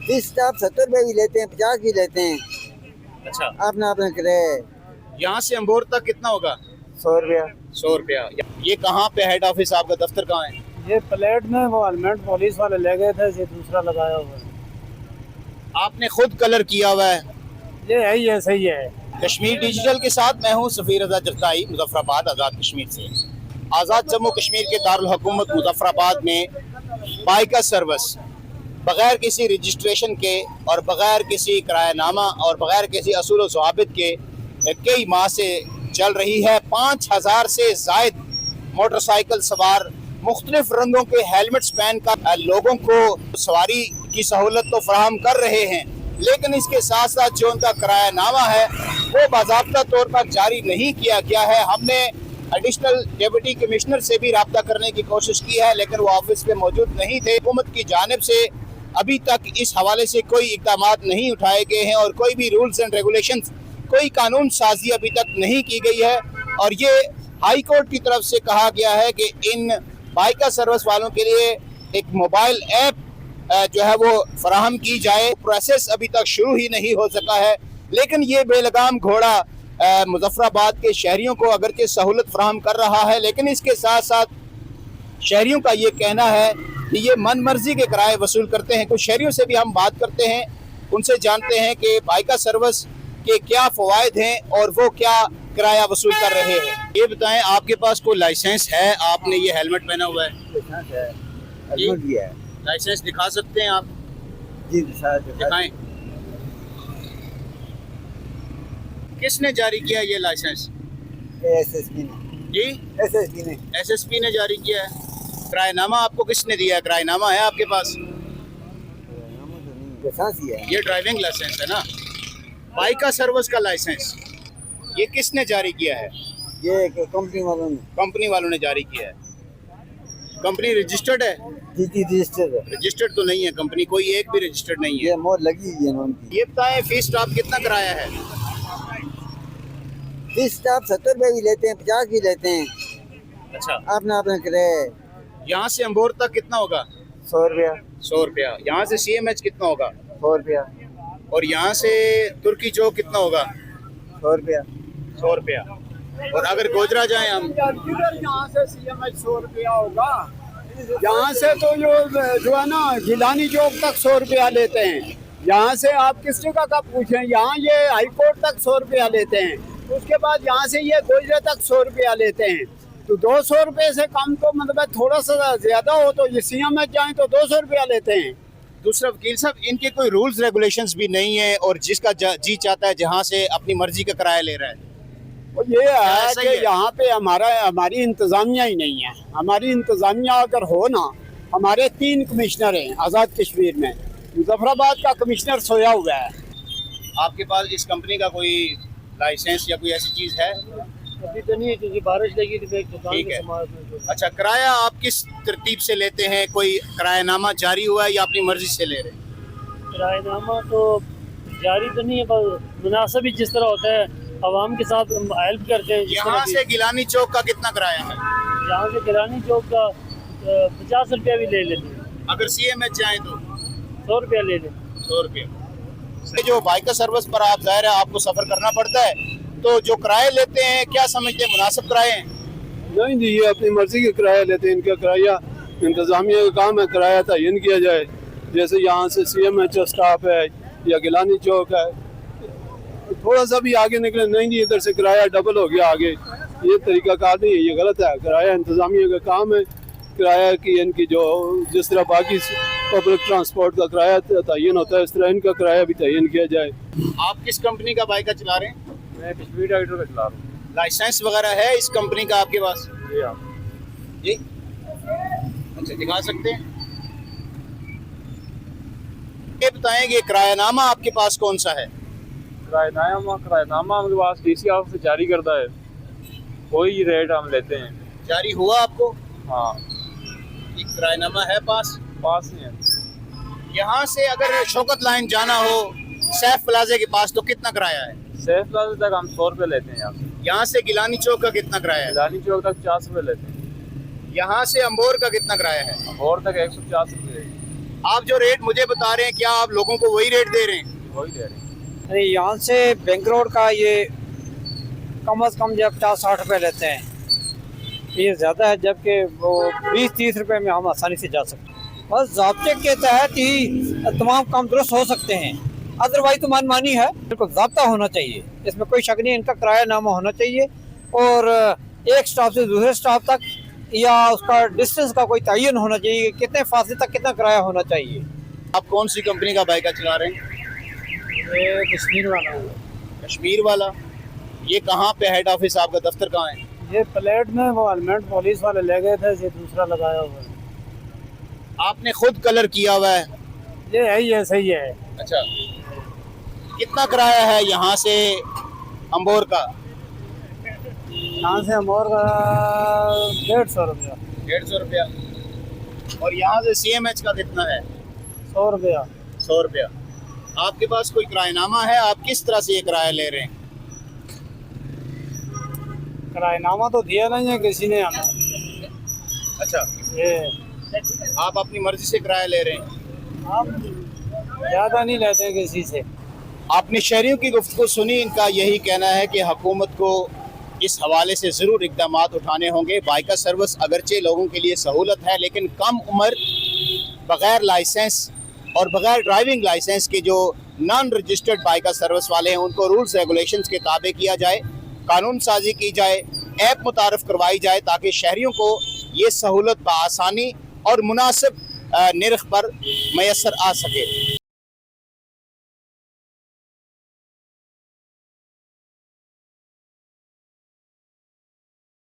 30 staff 70 रुपए भी लेते हैं, 50 भी लेते हैं। अच्छा, अपना अपना किराया यहाँ से अम्बोर तक कितना होगा? 100 रुपया। 100 रुपया। ये कहाँ पे हेड ऑफिस, आपका दफ्तर कहाँ है? ये प्लेट में वो हेलमेट पुलिस वाले ले गए थे, ये दूसरा लगाया हुआ है। आपने खुद कलर किया हुआ है? ये है, ये सही है। कश्मीर डिजिटल के साथ मैं हूँ सफीर रजा जरदाई, मुजफ्फराबाद आज़ाद कश्मीर से। आज़ाद जम्मू कश्मीर के दारुल हुकूमत मुजफ्फराबाद में बाइक सर्विस बगैर किसी रजिस्ट्रेशन के और बगैर किसी किरायानामा और बगैर किसी असूल व ज़वाबित के कई माह से चल रही है। 5000 से ज़ायद मोटरसाइकिल सवार मुख्तलिफ रंगों के हेलमेट्स पहन कर लोगों को सवारी की सहूलत तो फराहम कर रहे हैं, लेकिन इसके साथ साथ जो उनका किरायानामा है वो बाज़ाब्ता तौर पर जारी नहीं किया गया है। हमने एडिशनल डिप्टी कमिश्नर से भी रब्ता करने की कोशिश की है, लेकिन वो ऑफिस में मौजूद नहीं थे। हुकूमत की जानिब से अभी तक इस हवाले से कोई इक़दाम नहीं उठाए गए हैं और कोई भी रूल्स एंड रेगुलेशंस, कोई कानून साजी अभी तक नहीं की गई है। और ये हाई कोर्ट की तरफ से कहा गया है कि इन बाइक सर्विस वालों के लिए एक मोबाइल ऐप जो है वो फराहम की जाए। प्रोसेस अभी तक शुरू ही नहीं हो सका है, लेकिन ये बेलगाम घोड़ा मुजफ्फराबाद के शहरियों को अगरचे सहूलत फराहम कर रहा है, लेकिन इसके साथ साथ शहरियों का ये कहना है कि ये मन मर्जी के किराए वसूल करते हैं। कुछ शहरियों से भी हम बात करते हैं, उनसे जानते हैं कि बाइक सर्विस के क्या फ़वाइद हैं और वो क्या किराया वसूल कर रहे हैं। ये बताएं, आपके पास कोई लाइसेंस है? आपने ये हेलमेट पहना हुआ है? लाइसेंस दिखा सकते हैं आप? जी दिखाएं। किसने जारी किया ये लाइसेंस? एसएसपी ने। जी, एसएसपी ने। एसएसपी ने जारी किया है। किरायानामा आपको किसने दिया? किरायानामा है आपके पास? ये ड्राइविंग लाइसेंस है ना, बाइक का सर्विस का लाइसेंस, ये किसने जारी किया है? ये कंपनी वालों ने। कंपनी वालों ने जारी किया है। कंपनी रजिस्टर्ड है? जी रजिस्टर्ड है। रजिस्टर्ड तो नहीं है कंपनी, कोई एक भी रजिस्टर्ड नहीं है। ये मोहर लगी हुई है उनकी। ये बताएं, फीस स्टाफ कितना किराया है? 30 स्टाफ 70 रुपए भी लेते हैं, 50 भी लेते हैं। अच्छा, अपना अपना किराया यहाँ से अम्बोर तक कितना होगा? 100 रुपया। 100 रुपया। यहाँ से CMH कितना होगा? 100 रुपया। और यहाँ से तुर्की चौक कितना होगा? 100 रुपया। 100 रुपया। और अगर गोजरा जाए हम? यहाँ से CMH 100 रुपया होगा। यहाँ से तो जो है ना गिलानी चौक तक 100 रुपया लेते हैं। यहाँ से आप किस जगह का पूछें, यहाँ ये हाई कोर्ट तक 100 रुपया लेते हैं। उसके बाद यहाँ से ये गोजरा तक 100 रुपया लेते हैं। तो 200 रुपये से कम तो मतलब थोड़ा सा ज्यादा हो तो ये CMH जाए तो 200 रुपया लेते हैं। दूसरा वकील साहब, इनके कोई रूल्स रेगुलेशंस भी नहीं है और जिसका जी चाहता है जहाँ से अपनी मर्जी का किराया ले रहा है। और ये है कि यहाँ पे हमारी इंतज़ामिया ही नहीं है। हमारी इंतज़ामिया अगर हो ना, हमारे 3 कमिश्नर हैं आज़ाद कश्मीर में, मुजफ्फराबाद का कमिश्नर सोया हुआ है। आपके पास इस कंपनी का कोई लाइसेंस या कोई ऐसी चीज़ है? अभी तो नहीं है क्योंकि बारिश लगी थी। ठीक है। अच्छा, किराया आप किस तरतीब से लेते हैं? कोई किरायानामा जारी हुआ है या अपनी मर्जी से ले रहे हैं? किरायानामा तो जारी तो नहीं है, पर मुनासिब जिस तरह होता है आवाम के साथ हेल्प करते हैं। यहाँ से गिलानी चौक का कितना किराया है? यहाँ से गिलानी चौक का 50 रुपया भी ले लेते हैं। अगर CMH जाए तो 100 रुपया ले लेते। 100 रुपया। जो बाइक सर्विस पर आप जाहिर है आपको सफर करना पड़ता है, तो जो किराए लेते हैं क्या समझते हैं मुनासिब किराए हैं? नहीं जी, ये अपनी मर्जी के किराया लेते हैं। इनका किराया इंतजामिया का काम है, किराया तयन किया जाए। जैसे यहाँ से CMH स्टाफ है या गिलानी चौक है, थोड़ा सा भी आगे निकले, नहीं जी इधर से किराया डबल हो गया आगे, ये तरीका कार नहीं है, ये गलत है। किराया इंतजामिया का काम है। किराया की इनकी जो जिस तरह बाकी पब्लिक ट्रांसपोर्ट का किराया तयन होता है, इस तरह इनका किराया भी तयन किया जाए। आप किस कंपनी का बाइक चला रहे हैं? मैं कश्मीर राइडर का चला रहा हूँ। लाइसेंस वगैरह है इस कंपनी का आपके पास? जी हाँ। जी, अच्छा, दिखा सकते हैं? ये बताएं कि किरायानामा आपके पास कौन सा है? किरायानामा हमारे पास DC ऑफिस से जारी करता है, कोई रेट हम लेते हैं। जारी हुआ आपको? हाँ, एक किरायानामा है पास नहीं है। यहाँ से अगर शौकत लाइन जाना हो सैफ प्लाजा के पास तो कितना किराया है? सैफ प्लाजा तक हम 100 रुपये लेते हैं। यहाँ से गिलानी चौक का कितना किराया है? गिलानी चौक तक 50 रुपये लेते हैं। यहाँ से अम्बोर का कितना किराया है? और तक 150 रुपये। आप जो रेट मुझे बता रहे हैं, क्या आप लोगों को वही रेट दे रहे हैं? अरे यहाँ से बैंक रोड का ये कम से कम जब 50-60 रुपये लेते हैं, ये ज़्यादा है, जबकि वो 20-30 रुपये में हम आसानी से जा सकते हैं। बस ज़ाब्ते के तहत ही तमाम काम दुरुस्त हो सकते हैं, अदरवाइज तो मनमानी है। बिल्कुल ज़ाब्ता होना चाहिए, इसमें कोई शक नहीं। इनका किरायानामा होना चाहिए और एक स्टॉप से दूसरे स्टॉप तक या उसका डिस्टेंस का कोई तयन होना चाहिए, कितने फासले तक कितना किराया होना चाहिए। आप कौन सी कंपनी का बाइक चला रहे हैं? ये कश्मीर वाला है। कश्मीर वाला। ये कहाँ पे हेड ऑफिस, आपका दफ्तर कहाँ है? ये प्लेट में वो हेलमेट पुलिस वाले ले गए थे, ये दूसरा लगाया हुआ है। आपने खुद कलर किया हुआ है? ये है ही ऐसा ही है। अच्छा, कितना किराया है यहाँ से अंबोर का? यहाँ से अमौर का 150 रुपया। 150 रुपया। और यहाँ से CMH का कितना है? 100 रुपया। 100 रुपया। आपके पास कोई किरायानामा है? आप किस तरह से ये किराया ले रहे हैं? किरायानामा तो दिया नहीं है किसी ने हमें। अच्छा, ये आप अपनी मर्जी से किराया ले रहे हैं? हम ज़्यादा नहीं लेते किसी से। आपने शहरियों की गुफ्तगू सुनी, इनका यही कहना है कि हुकूमत को इस हवाले से ज़रूर इक़दाम उठाने होंगे। बाइकर सर्विस अगरचे लोगों के लिए सहूलत है, लेकिन कम उम्र बग़ैर लाइसेंस और बग़ैर ड्राइविंग लाइसेंस के जो नॉन रजिस्टर्ड बाइकर सर्विस वाले हैं, उनको रूल्स रेगुलेशंस के ताबे किया जाए, कानून साजी की जाए, ऐप मुतारफ़ करवाई जाए, ताकि शहरियों को ये सहूलत बआसानी और मुनासिब निर्ख पर मैसर आ सके।